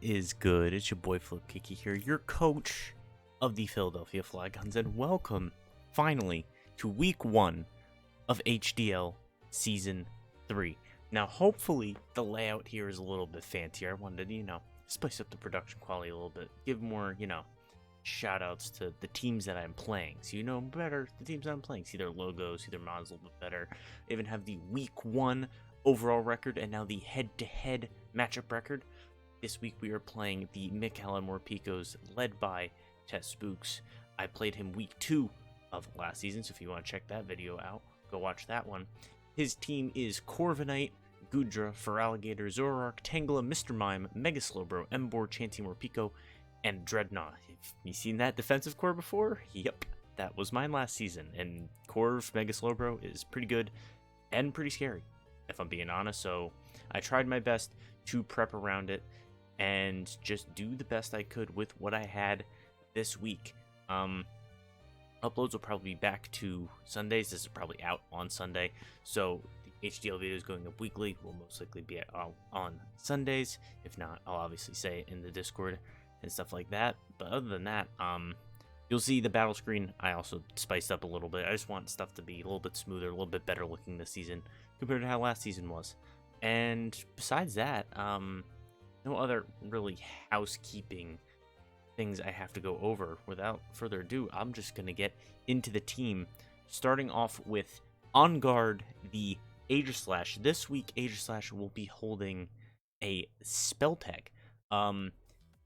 is good? It's your boy Flipkiki here, your coach of the Philadelphia Flyguns, and welcome, finally, to Week 1 of HDL Season 3. Now, hopefully, the layout here is a little bit fancier. I wanted to, spice up the production quality a little bit, give more, shout-outs to the teams that I'm playing, so you know better the teams that I'm playing. See their logos, see their models a little bit better. I even have the Week 1 overall record, and now the head-to-head matchup record. This week we are playing the McAllen Morpekos, led by Tess Spooks. I played him Week 2 of last season, so if you want to check that video out, go watch that one. His team is Corviknight, Gudra, Feraligatr, Zoroark, Tangela, Mr. Mime, Mega Slowbro, Emboar, Chansey, Morpeko, and Dreadnought. Have you seen that defensive core before? Yep, that was mine last season, and Corv Mega Slowbro is pretty good and pretty scary, if I'm being honest, so I tried my best to prep around it and just do the best I could with what I had this week. Uploads will probably be back to Sundays. This is probably out on Sunday, so the HDL video is going up weekly. Will most likely be on Sundays. If not, I'll obviously say it in the Discord and stuff like that. But other than that, you'll see the battle screen I also spiced up a little bit. I just want stuff to be a little bit smoother, a little bit better looking this season compared to how last season was. And besides that, no other really housekeeping things I have to go over. Without further ado, I'm just going to get into the team, starting off with on guard, the Aegislash. This week, Aegislash will be holding a spell tag.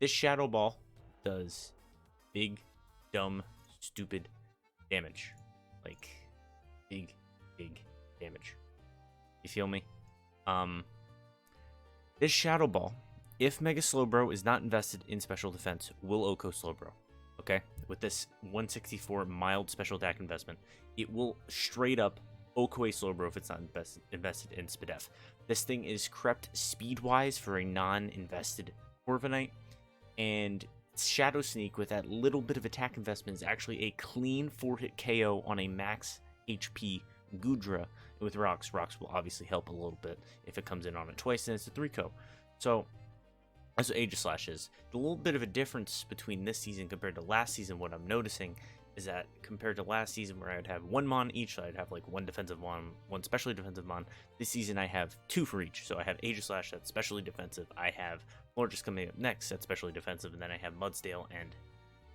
This Shadow Ball does big, dumb, stupid damage. Like, big damage. You feel me? This Shadow Ball, if Mega Slowbro is not invested in special defense, will OHKO Slowbro. Okay? With this 164 mild special attack investment, it will straight up OHKO Slowbro if it's not invested in SPDF. This thing is crept speed-wise for a non-invested Corviknight, and Shadow Sneak with that little bit of attack investment is actually a clean 4-hit KO on a max HP Gudra. With Rocks will obviously help a little bit if it comes in on it twice, and it's a 3-KO. So that's what Aegislash is. The little bit of a difference between this season compared to last season, what I'm noticing is that compared to last season where I'd have one Mon each, so I'd have like one defensive Mon, one specially defensive Mon, this season I have two for each. So I have Aegislash that's specially defensive, I have Florges coming up next that's specially defensive, and then I have Mudsdale and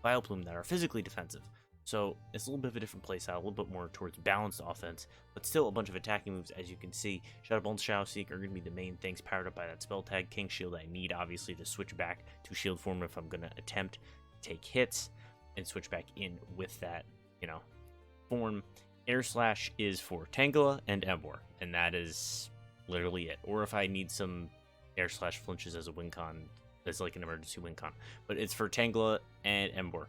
Vileplume that are physically defensive. So it's a little bit of a different playstyle, a little bit more towards balanced offense, but still a bunch of attacking moves. As you can see, Shadow Ball and Shadow Seek are going to be the main things powered up by that spell tag. King Shield I need, obviously, to switch back to Shield form if I'm going to attempt to take hits and switch back in with that, form. Air Slash is for Tangela and Emboar, and that is literally it. Or if I need some Air Slash flinches as a win con, as like an emergency win con. But it's for Tangela and Emboar,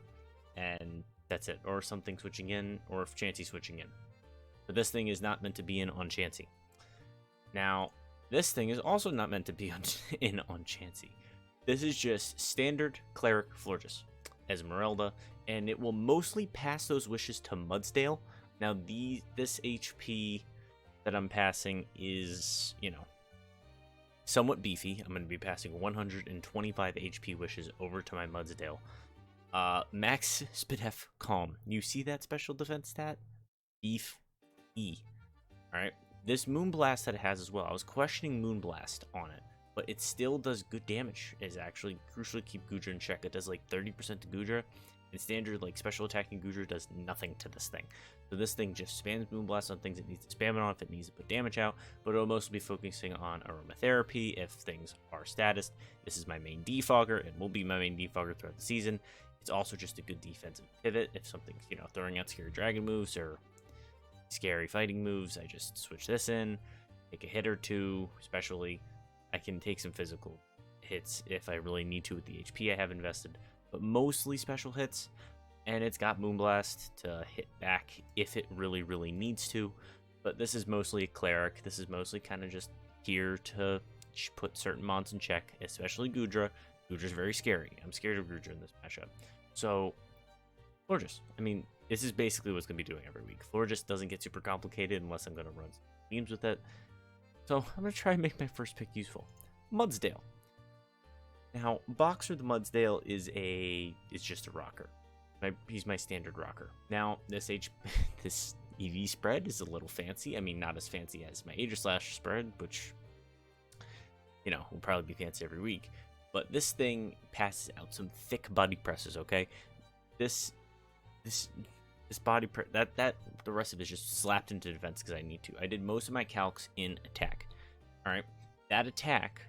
and that's it. Or something switching in, or if Chansey switching in. But this thing is not meant to be in on Chansey. Now, this thing is also not meant to be in on Chansey. This is just standard Cleric Florges as Esmeralda, and it will mostly pass those wishes to Mudsdale. Now, this HP that I'm passing is, somewhat beefy. I'm going to be passing 125 HP wishes over to my Mudsdale. Max SPDF Calm. You see that special defense stat? Beef E. Alright. This Moonblast that it has as well. I was questioning Moonblast on it, but it still does good damage. It's actually crucial to keep Gudra in check. It does like 30% to Gudra, and standard like special attacking Gudra does nothing to this thing. So this thing just spams Moonblast on things it needs to spam it on if it needs to put damage out, but it'll mostly be focusing on aromatherapy if things are status. This is my main defogger. It will be my main defogger throughout the season. It's also just a good defensive pivot. If something's, throwing out scary dragon moves or scary fighting moves, I just switch this in, take a hit or two, especially. I can take some physical hits if I really need to with the HP I have invested, but mostly special hits, and it's got Moonblast to hit back if it really needs to, but this is mostly a Cleric. This is mostly kind of just here to put certain mons in check, especially Gudra. Gudra's very scary. I'm scared of Gudra in this matchup. So, Florges. This is basically what's going to be doing every week. Florges doesn't get super complicated unless I'm going to run themes with it. So, I'm going to try and make my first pick useful. Mudsdale. Now, Boxer the Mudsdale is just a rocker. He's my standard rocker. Now, this this EV spread is a little fancy. I mean, not as fancy as my Aegislash spread, which, you know, will probably be fancy every week. But this thing passes out some thick body presses, okay? This body press, that the rest of it is just slapped into defense because I need to. I did most of my calcs in attack. All right, that attack,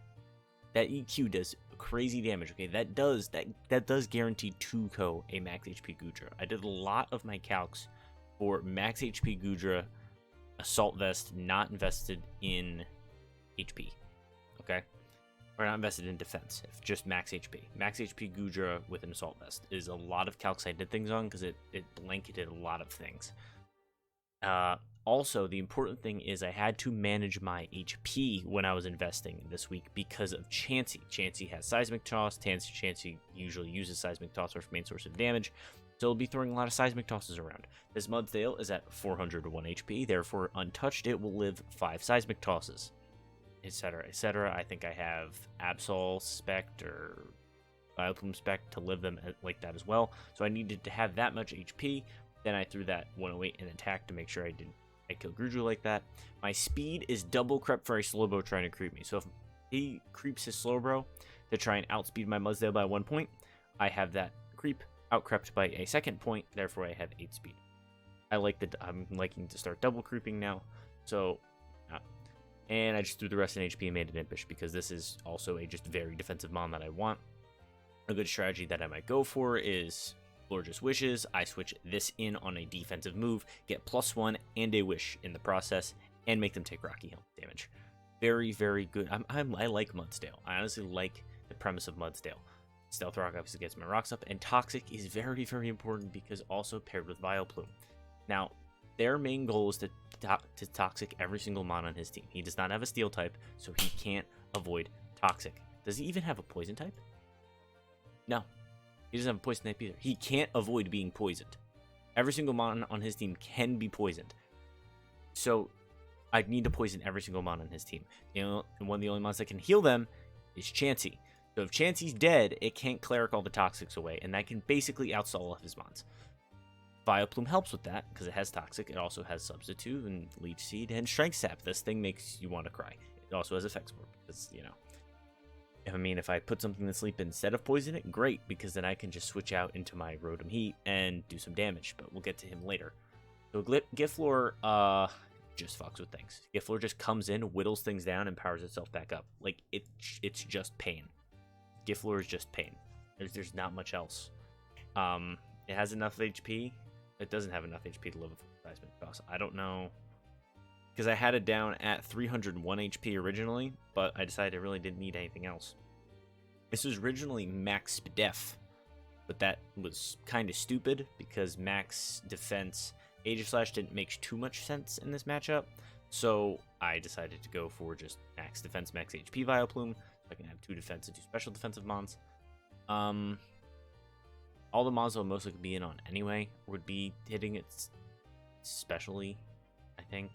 that EQ does crazy damage. Okay, that does guarantee 2-co a max HP Gudra. I did a lot of my calcs for max HP Gudra, assault vest, not invested in HP. Okay, or not invested in defense, just max HP. Max HP Gudra with an assault vest is a lot of calcs I did things on because it blanketed a lot of things. Also, the important thing is I had to manage my HP when I was investing this week because of Chansey. Chansey has Seismic Toss. Chansey usually uses Seismic Toss for main source of damage, so it'll be throwing a lot of Seismic Tosses around. This Mudsdale is at 401 HP, therefore untouched it will live 5 Seismic Tosses, etc., etc. I think I have Absol Spect or Vileplume Spect to live them like that as well, so I needed to have that much HP. Then I threw that 108 in attack to make sure I kill Grudru like that. My speed is double crept for a Slowbro trying to creep me. So if he creeps his Slowbro to try and outspeed my Mudsdale by 1 point, I have that creep outcrept by a second point, therefore I have 8 speed. I'm liking to start double creeping now, so and I just threw the rest in HP and made it Impish because this is also a just very defensive mon that I want. A good strategy that I might go for is Glorious Wishes. I switch this in on a defensive move, get +1 and a wish in the process, and make them take Rocky Helm damage. Very, very good. I like Mudsdale. I honestly like the premise of Mudsdale. Stealth Rock obviously gets my rocks up, and Toxic is very, very important because also paired with Vileplume. Now, their main goal is to Toxic every single mon on his team. He does not have a Steel type, so he can't avoid Toxic. Does he even have a Poison type? No. He doesn't have a poison type either. He can't avoid being poisoned. Every single mon on his team can be poisoned. So I need to poison every single mon on his team. And one of the only mons that can heal them is Chansey. So if Chansey's dead, it can't cleric all the Toxics away, and that can basically outstall all of his mons. Vileplume helps with that because it has Toxic. It also has Substitute and Leech Seed and Strength Sap. This thing makes you want to cry. It also has Effects Warp because, you know. I mean, if I put something to sleep instead of poison it, great, because then I can just switch out into my Rotom Heat and do some damage, but we'll get to him later. So Giflor just fucks with things. Giflor just comes in, whittles things down, and powers itself back up. Like, it's just pain. Giflor is just pain. There's not much else. It has enough HP. It doesn't have enough HP to live with Seismic Toss. I don't know. Because I had it down at 301 HP originally, but I decided I really didn't need anything else. This was originally max def, but that was kind of stupid because max defense Aegislash didn't make too much sense in this matchup, so I decided to go for just max defense, max HP Vileplume, so I can have 2 defense and 2 special defensive mons. All the mons I'll mostly be in on anyway would be hitting it specially, I think.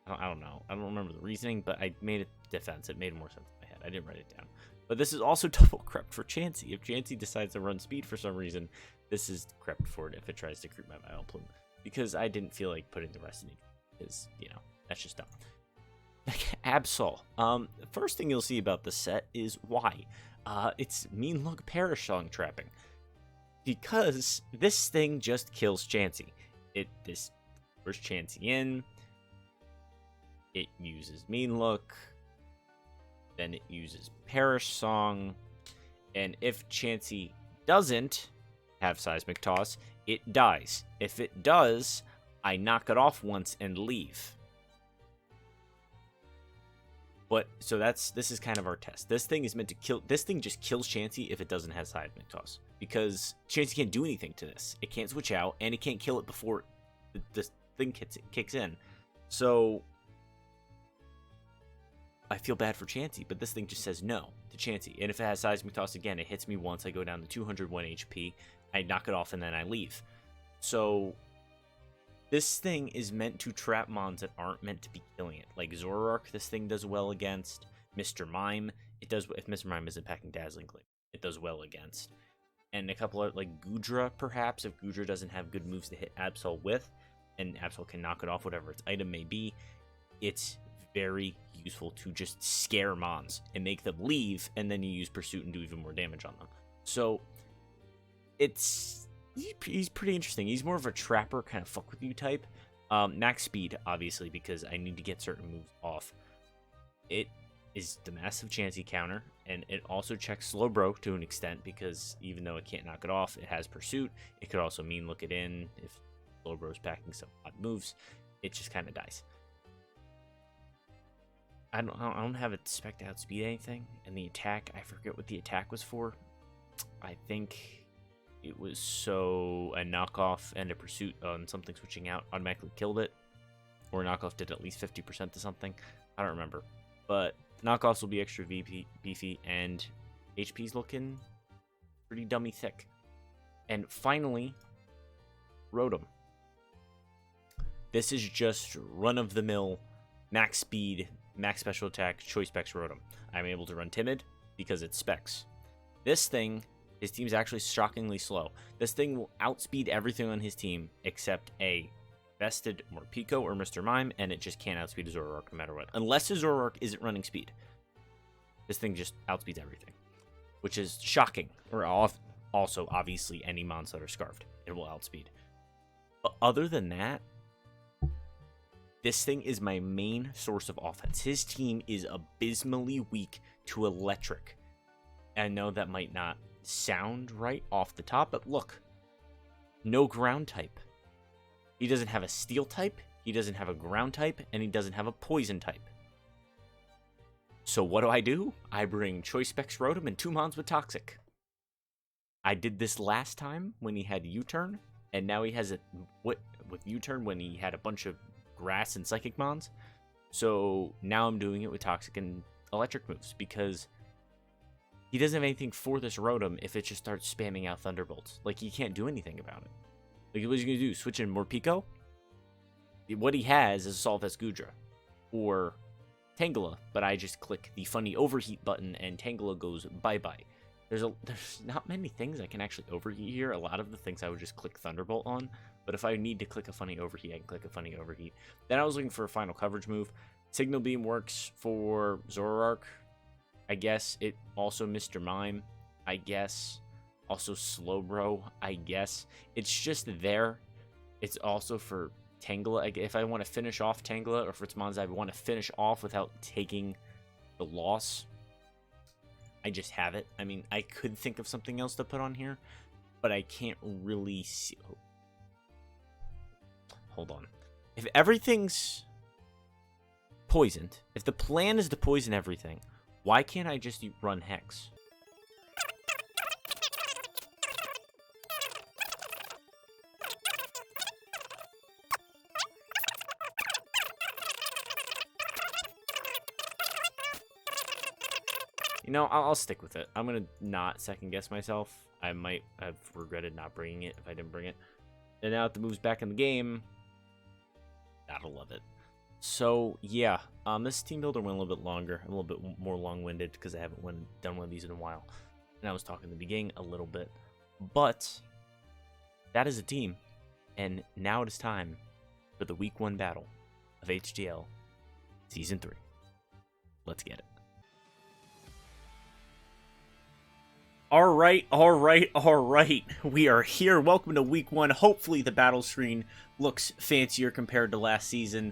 I don't know. I don't remember the reasoning, but I made it defense. It made more sense in my head. I didn't write it down. But this is also double crept for Chansey. If Chansey decides to run speed for some reason, this is crept for it if it tries to creep my Vileplume. Because I didn't feel like putting the rest in it. Because, you know, that's just dumb. Absol. First thing you'll see about the set is why. It's mean look Perish Song trapping. Because this thing just kills Chansey. This puts Chansey in. It uses Mean Look, then it uses Perish Song, and if Chansey doesn't have Seismic Toss, it dies. If it does, I knock it off once and leave. But so this is kind of our test. This thing is meant to kill. This thing just kills Chansey if it doesn't have Seismic Toss, because Chansey can't do anything to this. It can't switch out, and it can't kill it before the thing kicks in. So I feel bad for Chansey, but this thing just says no to Chansey. And if it has Seismic Toss again, it hits me once, I go down to 201 HP, I knock it off, and then I leave. So this thing is meant to trap mons that aren't meant to be killing it. Like Zoroark, this thing does well against. Mr. Mime, it does if Mr. Mime isn't packing Dazzling Gleam. it does well against. And a couple of, like, Gudra, perhaps, if Gudra doesn't have good moves to hit Absol with, and Absol can knock it off, whatever its item may be, it's very useful to just scare Mons and make them leave, and then you use Pursuit and do even more damage on them. So, he's pretty interesting. He's more of a trapper, kind of fuck with you type. Max speed, obviously, because I need to get certain moves off. It is the massive Chansey counter, and it also checks Slowbro to an extent, because even though it can't knock it off, it has Pursuit. It could also mean look it in if Slowbro's packing some odd moves. It just kind of dies. I don't have it spec to outspeed anything, and the attack, I forget what the attack was for. I think it was so a knockoff and a Pursuit on something switching out automatically killed it, or knockoff did at least 50% to something. I don't remember, but knockoffs will be extra beefy, and HP's looking pretty dummy thick. And finally, Rotom. This is just run-of-the-mill, max speed, max special attack, choice specs Rotom. I'm able to run Timid because it's specs. This thing, his team's actually shockingly slow. This thing will outspeed everything on his team except a vested Morpeko or Mr. Mime, and it just can't outspeed a Zoroark no matter what. Unless his Zoroark isn't running speed. This thing just outspeeds everything, which is shocking. Or also, obviously, any mons that are Scarfed, it will outspeed. But other than that, this thing is my main source of offense. His team is abysmally weak to electric. I know that might not sound right off the top, but look, no ground type. He doesn't have a steel type, he doesn't have a ground type, and he doesn't have a poison type. So what do? I bring Choice Specs Rotom and 2 mons with Toxic. I did this last time when he had U-Turn, and now he has it with U-Turn when he had a bunch of Grass and Psychic mons. So now I'm doing it with Toxic and Electric moves, because he doesn't have anything for this Rotom if it just starts spamming out Thunderbolts. Like, he can't do anything about it. Like, what are you going to do? Switch in Morpeko? What he has is Assault Vest Gudra. Or Tangela, but I just click the funny overheat button and Tangela goes bye-bye. There's not many things I can actually overheat here. A lot of the things I would just click Thunderbolt on. But if I need to click a funny overheat, I can click a funny overheat. Then I was looking for a final coverage move. Signal Beam works for Zoroark. I guess it also Mr. Mime. I guess. Also Slowbro, I guess. It's just there. It's also for Tangela. If I want to finish off Tangela, or for its mons I want to finish off without taking the loss, I just have it. I mean, I could think of something else to put on here, but I can't really see. Hold on. If everything's poisoned, if the plan is to poison everything, why can't I just run Hex? You know, I'll stick with it. I'm going to not second guess myself. I might have regretted not bringing it if I didn't bring it. And now that the move's back in the game, gotta love it. So, yeah, this team builder went a little bit longer, a little bit more long-winded, because I haven't done one of these in a while. And I was talking in the beginning a little bit. But that is a team. And now it is time for the Week 1 battle of HDL Season 3. Let's get it. All right. We are here. Welcome to Week 1. Hopefully the battle screen looks fancier compared to last season.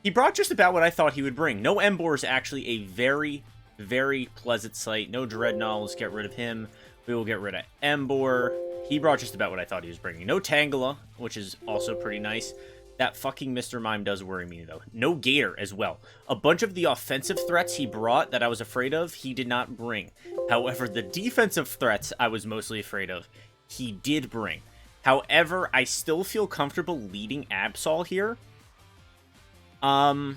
He brought just about what I thought he would bring. No Emboar is actually a very, very pleasant sight. No Dreadnought. Let's get rid of him. We will get rid of Emboar. He brought just about what I thought he was bringing. No Tangela, which is also pretty nice. That fucking Mr. Mime does worry me, though. No Gator as well. A bunch of the offensive threats he brought that I was afraid of, he did not bring. However, the defensive threats I was mostly afraid of, he did bring. However, I still feel comfortable leading Absol here. Do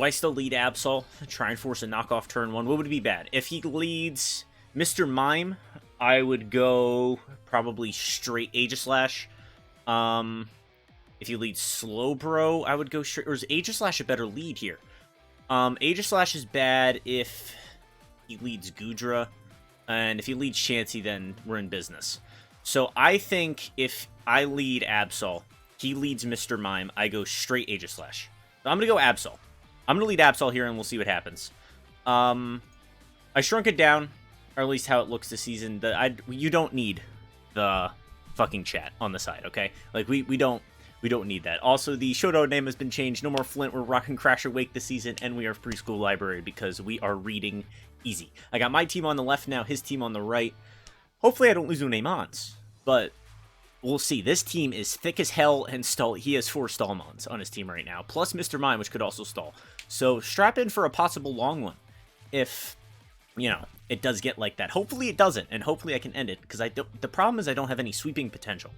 I still lead Absol? Try and force a knockoff turn 1. What would be bad? If he leads Mr. Mime, I would go probably straight Aegislash. If you lead Slowbro, I would go straight. Or is Aegislash a better lead here? Aegislash is bad if he leads Goodra, and if he leads Chansey, then we're in business. So I think if I lead Absol, he leads Mr. Mime, I go straight Aegislash. So I'm going to go Absol. I'm going to lead Absol here, and we'll see what happens. I shrunk it down, or at least how it looks this season. You don't need the fucking chat on the side, okay? Like, we don't need that. Also, the showdown name has been changed. No more Flint. We're rocking Crasher Wake this season, and we are Preschool Library because we are reading easy. I got my team on the left now, his team on the right. Hopefully I don't lose no name ons, but we'll see. This team is thick as hell and stall. He has 4 Stallmons on his team right now, plus Mr. Mime, which could also stall. So strap in for a possible long one if, you know, it does get like that. Hopefully it doesn't, and hopefully I can end it, because the problem is I don't have any sweeping potential.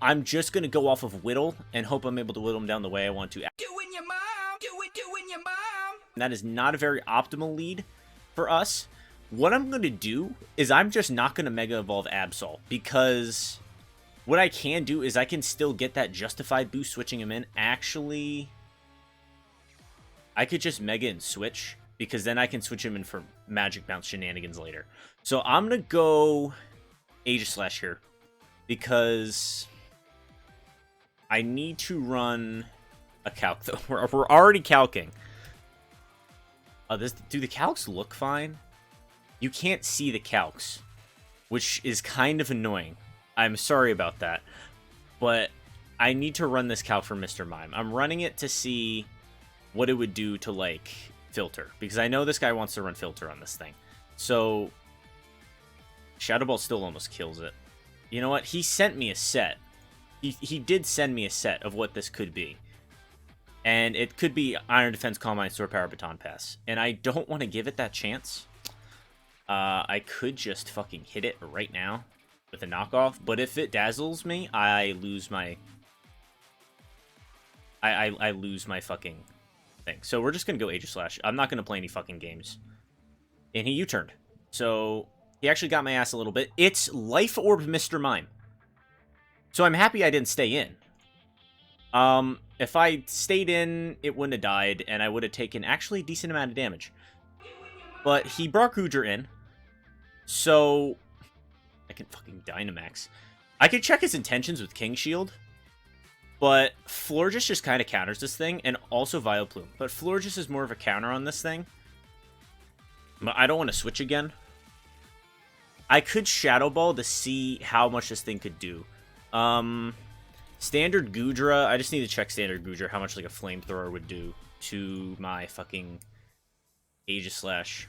I'm just going to go off of Whittle and hope I'm able to whittle him down the way I want to. Doing your mom, doing your mom. That is not a very optimal lead for us. What I'm going to do is I'm just not going to Mega Evolve Absol, because what I can do is I can still get that justified boost switching him in. Actually, I could just Mega and switch, because then I can switch him in for Magic Bounce shenanigans later. So I'm going to go Aegislash here, because I need to run a calc, though. We're already calcing. Do the calcs look fine? You can't see the calcs, which is kind of annoying. I'm sorry about that. But I need to run this calc for Mr. Mime. I'm running it to see what it would do to, like, filter, because I know this guy wants to run filter on this thing. So Shadow Ball still almost kills it. You know what? He sent me a set. He did send me a set of what this could be. And it could be Iron Defense, Calm Mind, Sword Power, Baton Pass. And I don't want to give it that chance. I could just fucking hit it right now with a knockoff. But if it dazzles me, I lose my... I lose my fucking thing. So we're just going to go Aegislash. I'm not going to play any fucking games. And he U-turned. So he actually got my ass a little bit. It's Life Orb Mr. Mime. So I'm happy I didn't stay in. If I stayed in, it wouldn't have died, and I would have taken actually a decent amount of damage. But he brought Goodra in, so I can fucking Dynamax. I could check his intentions with King Shield, but Florges just kind of counters this thing, and also Vileplume. But Florges is more of a counter on this thing. But I don't want to switch again. I could Shadow Ball to see how much this thing could do. Standard Goodra, I just need to check Standard Goodra, how much like a Flamethrower would do to my fucking Aegislash.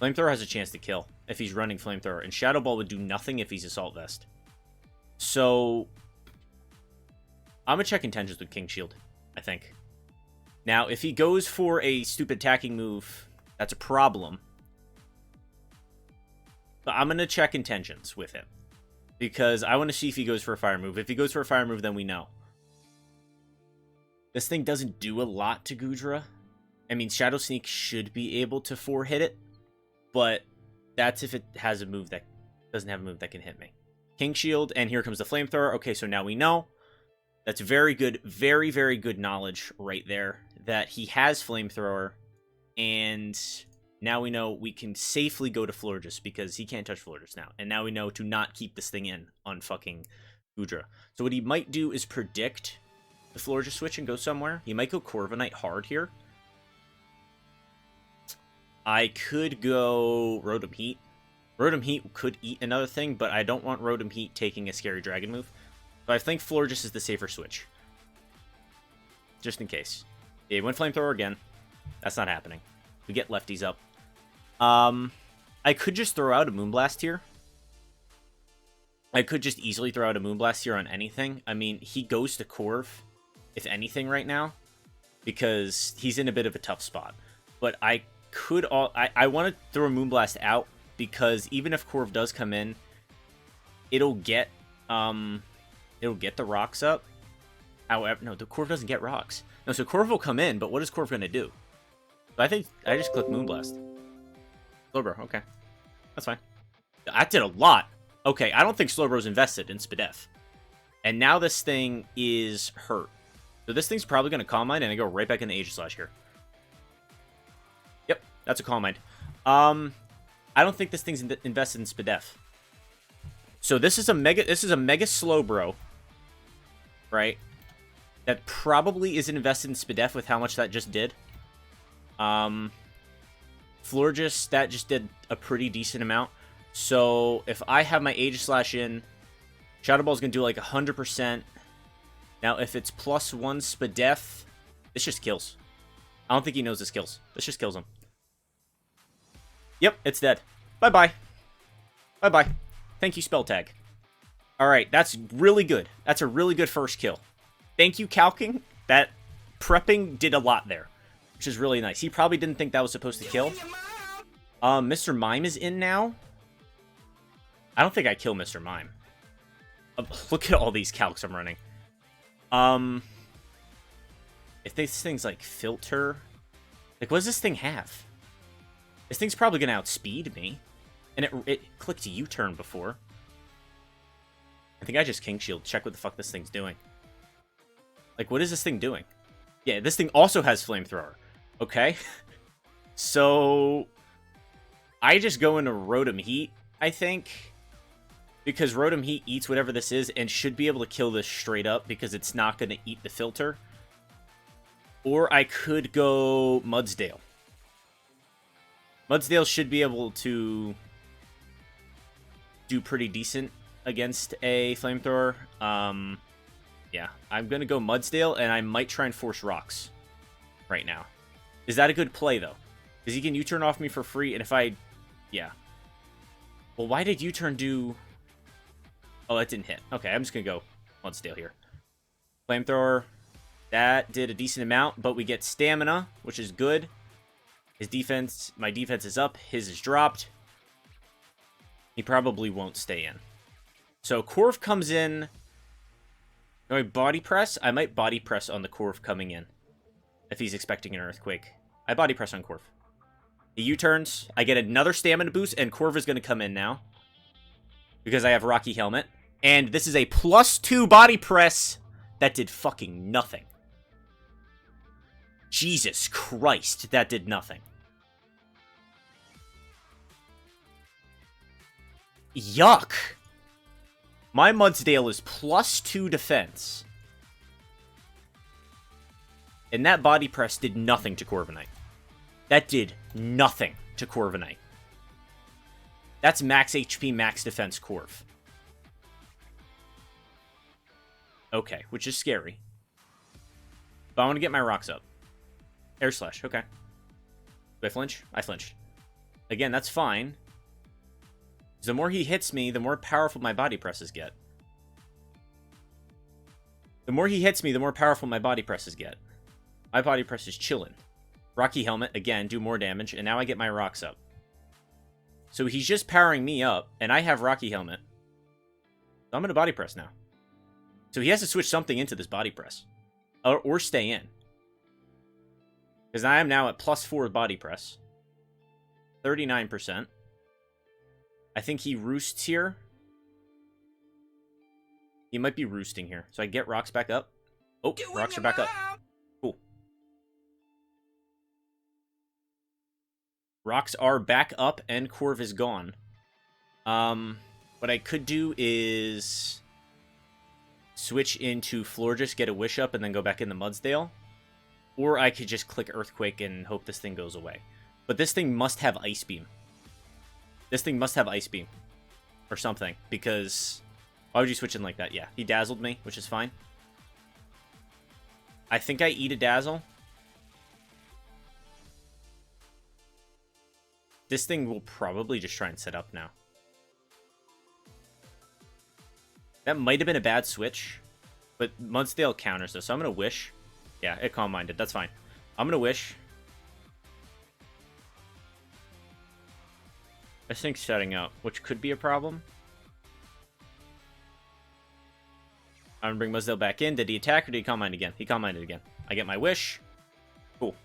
Flamethrower has a chance to kill if he's running Flamethrower, and Shadow Ball would do nothing if he's Assault Vest. So I'm gonna check intentions with King Shield, I think. Now, if he goes for a stupid attacking move, that's a problem. But I'm gonna check intentions with him, because I want to see if he goes for a fire move. If he goes for a fire move, then we know. This thing doesn't do a lot to Goodra. I mean, Shadow Sneak should be able to 4-hit it, but that's if it has a move that doesn't have a move that can hit me. King Shield, and here comes the Flamethrower. Okay, so now we know. That's very good, very, very good knowledge right there, that he has Flamethrower, and now we know we can safely go to Florges, because he can't touch Florges now. And now we know to not keep this thing in on fucking Goodra. So what he might do is predict the Florges switch and go somewhere. He might go Corviknight hard here. I could go Rotom Heat. Rotom Heat could eat another thing, but I don't want Rotom Heat taking a Scary Dragon move. So I think Florges is the safer switch. Just in case. Yeah, he went Flamethrower again. That's not happening. We get lefties up. I could just throw out a Moonblast here. I could just easily throw out a Moonblast here on anything. I mean, he goes to Corv, if anything, right now, because he's in a bit of a tough spot. But I could... I want to throw a Moonblast out, because even if Corv does come in, it'll get the rocks up. However, no, the Corv doesn't get rocks. No, so Corv will come in, but what is Corv going to do? So I think I just click Moonblast. Slowbro, okay. That's fine. That did a lot. Okay, I don't think Slowbro's invested in Spadef. And now this thing is hurt. So this thing's probably going to Calm Mind, and I go right back in the Aegislash here. Yep, that's a Calm Mind. I don't think this thing's invested in Spadef. So this is a mega slow bro, right? That probably isn't invested in Spadef with how much that just did. Florges, that just did a pretty decent amount. So if I have my Aegislash in, Shadow Ball's gonna do like 100%. Now if it's +1 Spadef, this just kills. I don't think he knows this kills. This just kills him. Yep, it's dead. Bye-bye. Bye-bye. Thank you, spell tag. Alright, that's really good. That's a really good first kill. Thank you, Calking. That prepping did a lot there, which is really nice. He probably didn't think that was supposed to kill. Mr. Mime is in now. I don't think I kill Mr. Mime. Look at all these calcs I'm running. If this thing's like filter, like what does this thing have? This thing's probably gonna outspeed me, and it clicked U-turn before. I think I just King Shield. Check what the fuck this thing's doing. Like, what is this thing doing? Yeah, this thing also has Flamethrower. Okay. So, I just go into Rotom Heat, I think. Because Rotom Heat eats whatever this is and should be able to kill this straight up because it's not going to eat the filter. Or I could go Mudsdale. Mudsdale should be able to do pretty decent against a Flamethrower. Yeah, I'm going to go Mudsdale, and I might try and force Rocks right now. Is that a good play, though? Because he can U-turn off me for free, and if I... Yeah. Well, why did U-turn do... Oh, that didn't hit. Okay, I'm just going to go Mudsdale here. Flamethrower. That did a decent amount, but we get Stamina, which is good. His defense... My defense is up. His is dropped. He probably won't stay in. So, Corv comes in... Do I body press? I might body press on the Corv coming in. If he's expecting an Earthquake. I body press on Corv. He U-turns. I get another stamina boost, and Corv is going to come in now. Because I have Rocky Helmet. And this is a +2 body press that did fucking nothing. Jesus Christ, that did nothing. Yuck. My Mudsdale is +2 defense. And that body press did nothing to Corviknight. That did nothing to Corviknight. That's max HP, max defense Corv. Okay, which is scary. But I want to get my rocks up. Air Slash, okay. Do I flinch? I flinched. Again, that's fine. The more he hits me, the more powerful my body presses get. The more he hits me, the more powerful my body presses get. My body press is chillin'. Rocky Helmet, again, do more damage, and now I get my rocks up. So he's just powering me up, and I have Rocky Helmet. So I'm going to body press now. So he has to switch something into this body press. Or stay in. Because I am now at +4 body press. 39%. I think he roosts here. He might be roosting here. So I get rocks back up. Oh, rocks are back up. Cool. Rocks are back up and Corv is gone. What I could do is switch into Florges, get a Wish Up, and then go back into Mudsdale. Or I could just click Earthquake and hope this thing goes away. But this thing must have Ice Beam. This thing must have Ice Beam. Or something. Because... Why would you switch in like that? Yeah, he dazzled me, which is fine. I think I eat a Dazzle. This thing will probably just try and set up now. That might have been a bad switch. But Mudsdale counters this, so I'm going to Wish. Yeah, it Calm Minded. That's fine. I'm going to Wish. This thing's setting up, which could be a problem. I'm going to bring Mudsdale back in. Did he attack or did he Calm Mind again? He Calm Minded again. I get my Wish. Cool.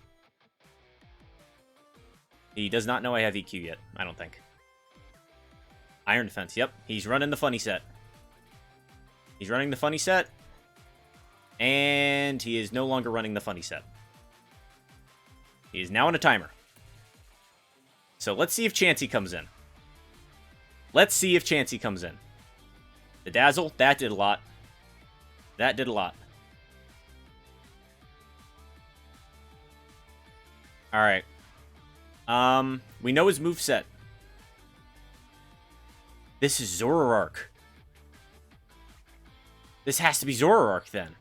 He does not know I have EQ yet, I don't think. Iron Defense, yep. He's running the funny set. He's running the funny set. And he is no longer running the funny set. He is now on a timer. So let's see if Chansey comes in. Let's see if Chansey comes in. The Dazzle, that did a lot. That did a lot. Alright. We know his moveset. This is Zoroark. This has to be Zoroark, then.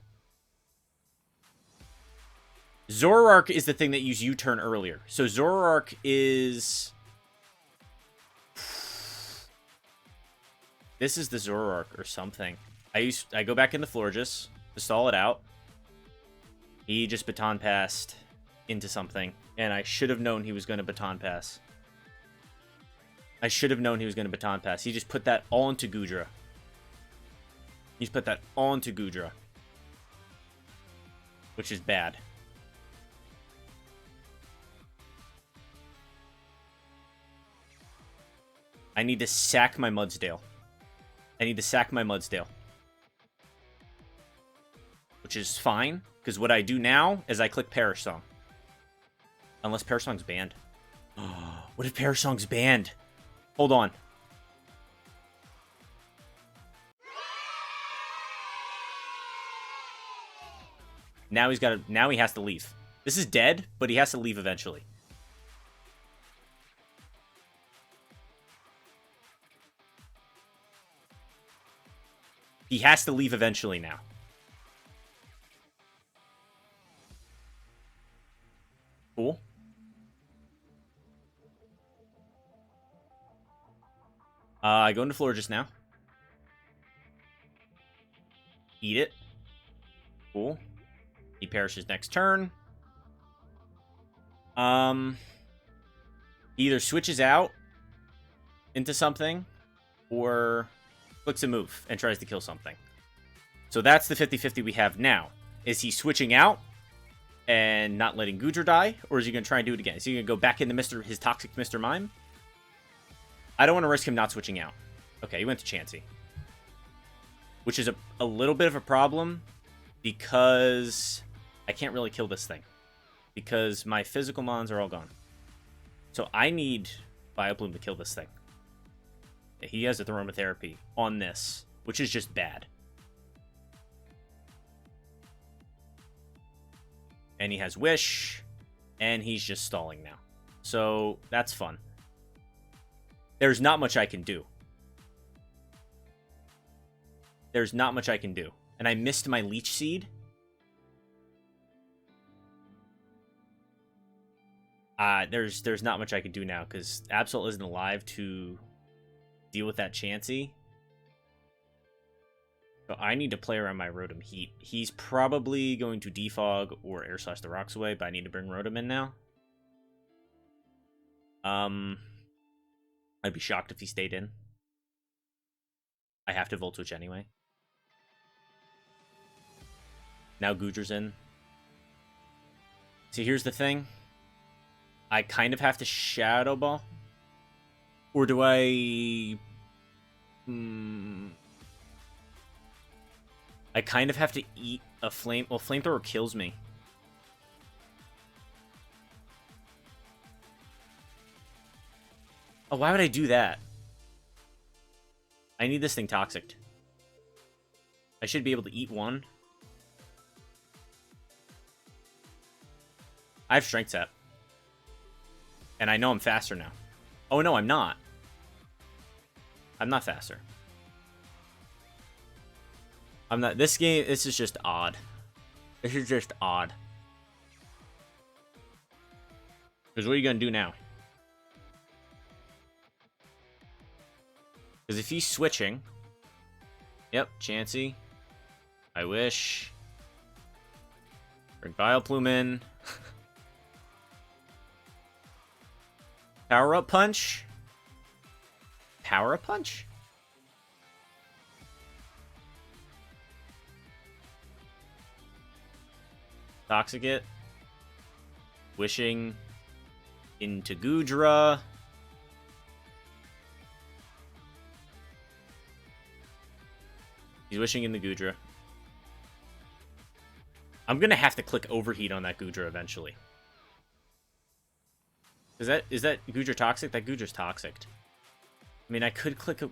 Zoroark is the thing that used U-turn earlier. So Zoroark is... This is the Zoroark or something. I go back in the Florges to stall it out. He just baton passed into something. And I should have known he was going to baton pass. I should have known he was going to baton pass. He just put that all into Goodra. He's put that all into Goodra. Which is bad. I need to sack my Mudsdale. I need to sack my Mudsdale. Which is fine, because what I do now is I click Perish Song. Unless Perish Song's banned. What if Perish Song's banned? Hold on. Now he's got to. Now he has to leave. This is dead, but he has to leave eventually. He has to leave eventually now. Cool. I go into floor just now. Eat it. Cool. He perishes next turn. He either switches out into something or clicks a move and tries to kill something. So that's the 50-50 we have now. Is he switching out and not letting Goodra die? Or is he going to try and do it again? Is he going to go back into his toxic Mr. Mime? I don't want to risk him not switching out. Okay, he went to Chansey. Which is a little bit of a problem because I can't really kill this thing. Because my physical mons are all gone. So I need Vileplume to kill this thing. He has a Aromatherapy on this, which is just bad. And he has Wish, and he's just stalling now. So that's fun. There's not much I can do. There's not much I can do. And I missed my Leech Seed. There's not much I can do now, because Absol isn't alive to deal with that Chansey. So I need to play around my Rotom Heat. He's probably going to Defog or Air Slash the rocks away, but I need to bring Rotom in now. I'd be shocked if he stayed in. I have to Volt Switch anyway. Now Goodra's in. See, here's the thing. I kind of have to Shadow Ball. Or do I... I kind of have to eat a Flame... Well, Flamethrower kills me. Oh, why would I do that? I need this thing Toxic. I should be able to eat one. I have Strength Sap. And I know I'm faster now. Oh, no, I'm not. I'm not faster. I'm not... This game, this is just odd. This is just odd. Because what are you going to do now? Because if he's switching... Yep, Chansey. I wish. Bring Vileplume in. Power Up Punch? Power Up Punch? Toxic it. Wishing into Goodra. He's wishing in the Goodra. I'm going to have to click Overheat on that Goodra eventually. Is that Goodra toxic? That Goodra's toxic. I mean, I could click a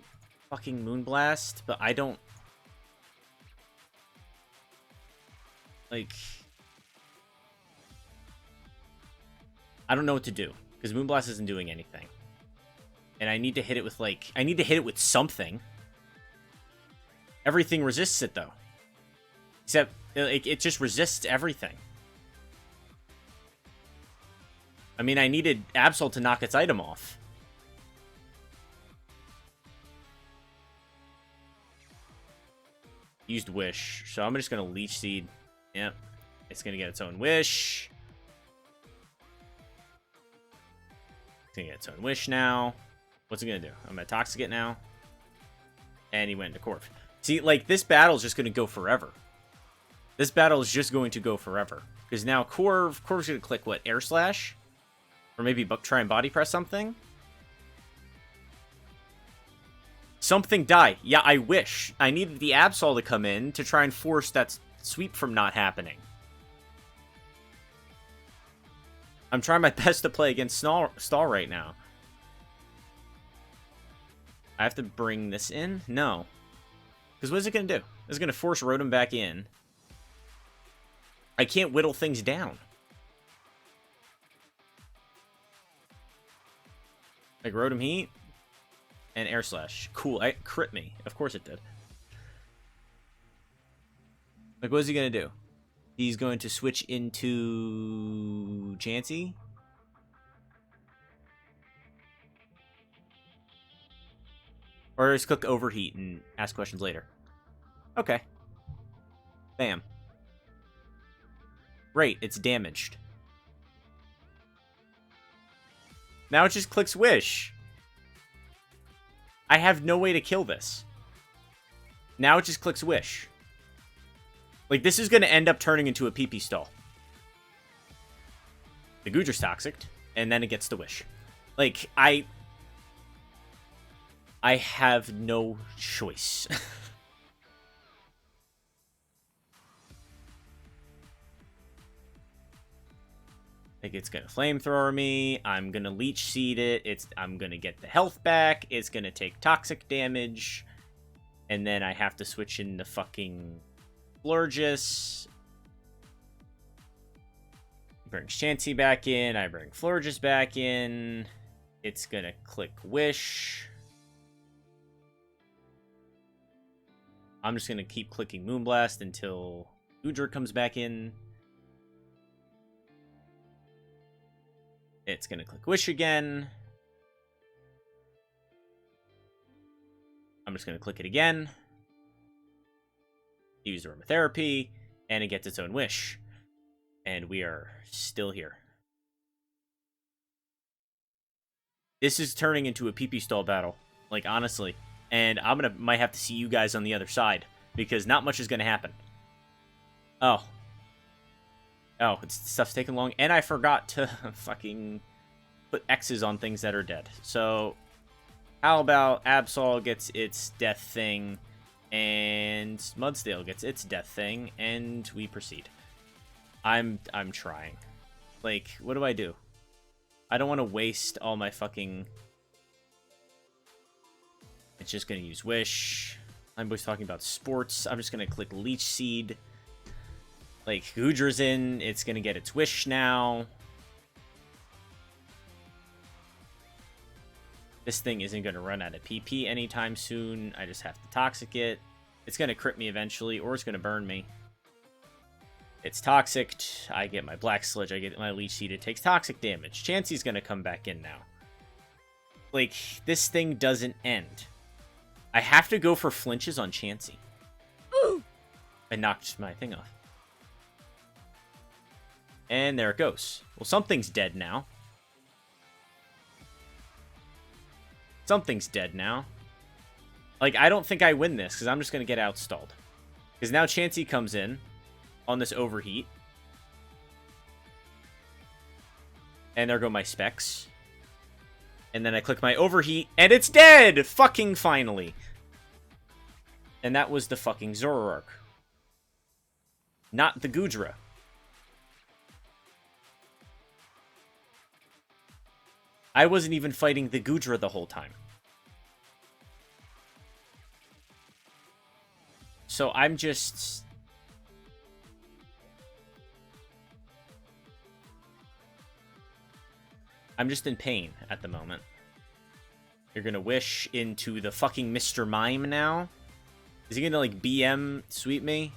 fucking Moonblast, but I don't... Like... I don't know what to do, because Moonblast isn't doing anything. And I need to hit it with, like... I need to hit it with something. Everything resists it, though. Except, it just resists everything. I mean, I needed Absol to knock its item off. Used Wish. So I'm just going to Leech Seed. Yep. It's going to get its own Wish. It's going to get its own Wish now. What's it going to do? I'm going to Toxic it now. And he went into Corv. See, like, this battle is just going to go forever. This battle is just going to go forever. Because now Corv's going to click, what, Air Slash? Or maybe try and Body Press something? Something die. Yeah, I wish. I needed the Absol to come in to try and force that sweep from not happening. I'm trying my best to play against Stall right now. I have to bring this in? No. Because what is it going to do? It's going to force Rotom back in. I can't whittle things down. Like Rotom Heat and Air Slash. Cool. It crit me. Of course it did. Like, what is he going to do? He's going to switch into Chansey. Or just click Overheat and ask questions later. Okay. Bam. Great, it's damaged. Now it just clicks Wish. I have no way to kill this. Now it just clicks Wish. Like, this is going to end up turning into a PP stall. The Goodra's toxic, and then it gets the Wish. Like, I have no choice. Like, it's gonna flamethrower me. I'm gonna leech seed it. I'm gonna get the health back. It's gonna take toxic damage. And then I have to switch into fucking Florges. Brings Chansey back in. I bring Florges back in. It's gonna click Wish. I'm just gonna keep clicking Moonblast until Goodra comes back in. It's gonna click Wish again. I'm just gonna click it again. Use Aromatherapy, and it gets its own Wish. And we are still here. This is turning into a PP stall battle. Like, honestly. And might have to see you guys on the other side. Because not much is gonna happen. Oh. Oh, stuff's taking long. And I forgot to fucking put X's on things that are dead. So, how about Absol gets its death thing, and Mudsdale gets its death thing, and we proceed. I'm trying. Like, what do I do? I don't want to waste all my fucking... It's just going to use Wish. I'm always talking about sports. I'm just going to click Leech Seed. Like, Goodra's in. It's going to get its Wish now. This thing isn't going to run out of PP anytime soon. I just have to Toxic it. It's going to crit me eventually, or it's going to burn me. It's Toxic. I get my Black Sludge. I get my Leech Seed. It takes Toxic damage. Chansey's going to come back in now. Like, this thing doesn't end. I have to go for flinches on Chansey. Ooh! I knocked my thing off. And there it goes. Well, something's dead now. Something's dead now. Like, I don't think I win this, because I'm just going to get outstalled. Because now Chansey comes in on this Overheat. And there go my specs. And then I click my Overheat, and it's dead! Fucking finally. And that was the fucking Zoroark. Not the Goodra. I wasn't even fighting the Gudra the whole time. So I'm just... in pain at the moment. You're gonna wish into the fucking Mr. Mime now? Is he gonna, like, BM sweep me?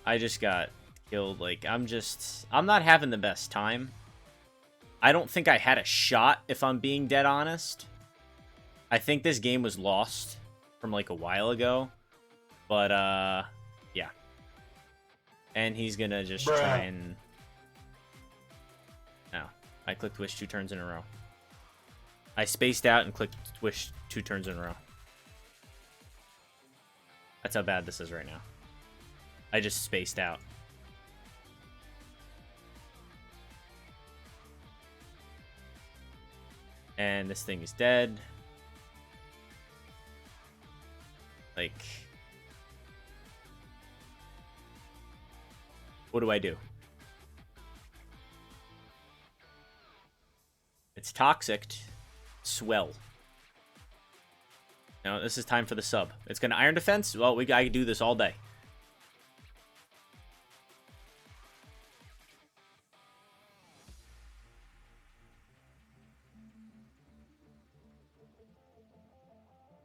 I just got killed. Like, I'm not having the best time. I don't think I had a shot, if I'm being dead honest. I think this game was lost from, like, a while ago. But, yeah. And he's gonna just try and... No. I clicked wish 2 turns in a row. I spaced out and clicked wish 2 turns in a row. That's how bad this is right now. I just spaced out. And this thing is dead. Like... What do I do? It's toxic. Swell. Now, this is time for the sub. It's gonna Iron Defense? Well, I could do this all day.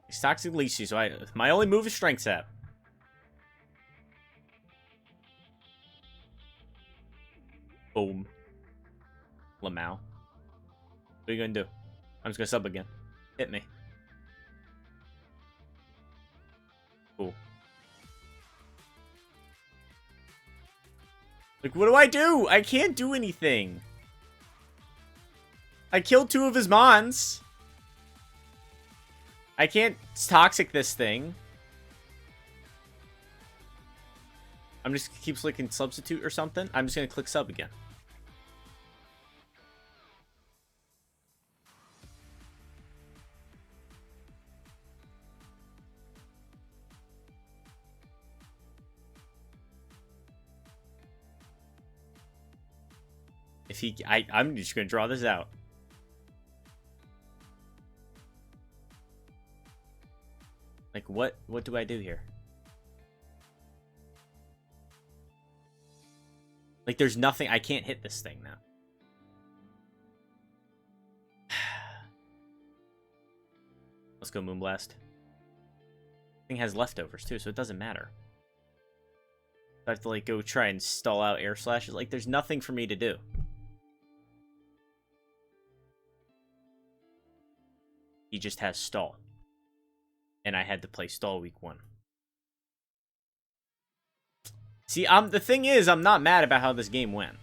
It's Toxic Leechy, so my only move is Strength Sap. Boom. Lamau. What are you gonna do? I'm just gonna sub again. Hit me. Cool. Like, what do I do? I can't do anything. I killed 2 of his Mons. I can't toxic this thing. I'm just gonna keep clicking substitute or something. I'm just gonna click sub again. If he, I'm just gonna draw this out. Like, what do I do here? Like, there's nothing. I can't hit this thing now. Let's go Moonblast. Thing has leftovers too, so it doesn't matter. I have to, like, go try and stall out air slashes. Like, there's nothing for me to do. He just has stall. And I had to play stall week 1. See, the thing is, I'm not mad about how this game went.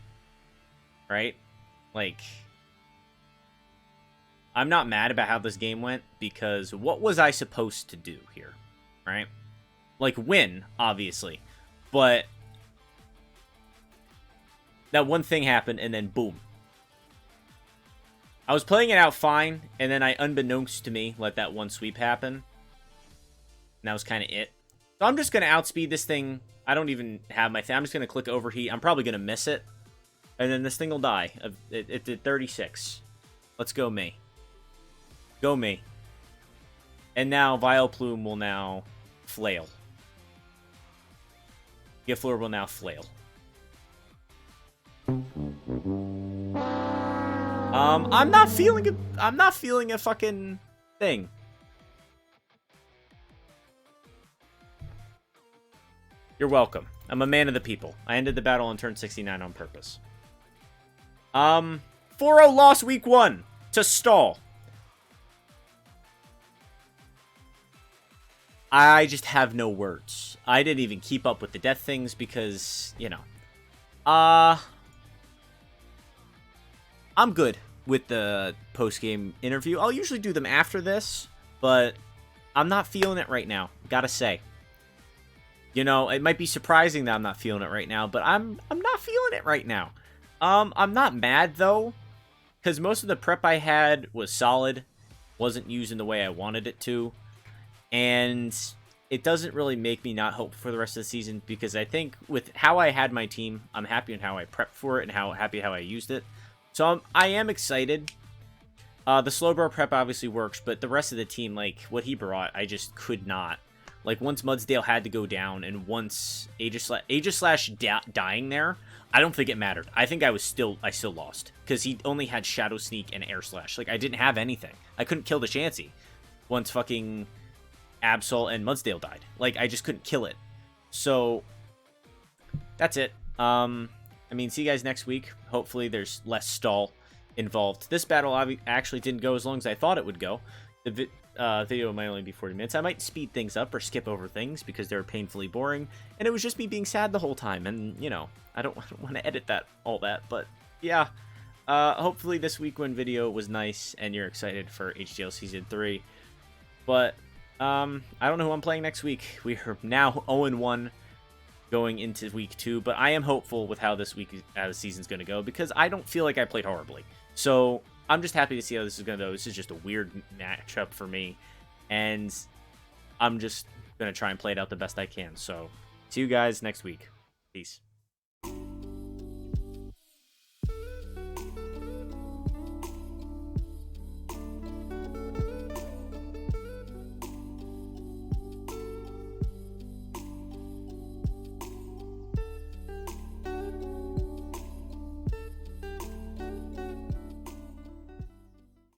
Right? Like, I'm not mad about how this game went, because what was I supposed to do here? Right? Like, win, obviously. But that one thing happened, and then boom. I was playing it out fine, and then unbeknownst to me, let that one sweep happen. And that was kind of it. So I'm just going to outspeed this thing. I don't even have my thing. I'm just going to click overheat. I'm probably going to miss it. And then this thing will die. It did 36. Let's go me. Go me. And now Vileplume will now flail. Giflor will now flail. I'm not feeling a fucking thing. You're welcome. I'm a man of the people. I ended the battle on turn 69 on purpose. 4-0 loss week 1 to stall. I just have no words. I didn't even keep up with the death things because, you know. I'm good with the post-game interview. I'll usually do them after this, but I'm not feeling it right now. Gotta say. You know, it might be surprising that I'm not feeling it right now, but I'm not feeling it right now. I'm not mad, though, because most of the prep I had was solid. Wasn't used in the way I wanted it to. And it doesn't really make me not hope for the rest of the season, because I think with how I had my team, I'm happy in how I prepped for it and how I used it. So I am excited. The Slowbro prep obviously works, but the rest of the team, like, what he brought, I just could not. Like, once Mudsdale had to go down, and once Aegis dying there, I don't think it mattered. I think I still lost, because he only had Shadow Sneak and Air Slash. Like, I didn't have anything. I couldn't kill the Chansey once fucking Absol and Mudsdale died. Like, I just couldn't kill it. So, that's it. I mean, see you guys next week. Hopefully there's less stall involved. This battle actually didn't go as long as I thought it would go. The video might only be 40 minutes. I might speed things up or skip over things because they're painfully boring, and it was just me being sad the whole time, and, you know, I don't want to edit all that, but yeah. Hopefully this week one video was nice and you're excited for HDL Season 3, but I don't know who I'm playing next week. We are now 0-1 going into week 2, but I am hopeful with how this season's going to go, because I don't feel like I played horribly. So I'm just happy to see how this is going to go. This is just a weird matchup for me, and I'm just going to try and play it out the best I can. So see you guys next week. Peace.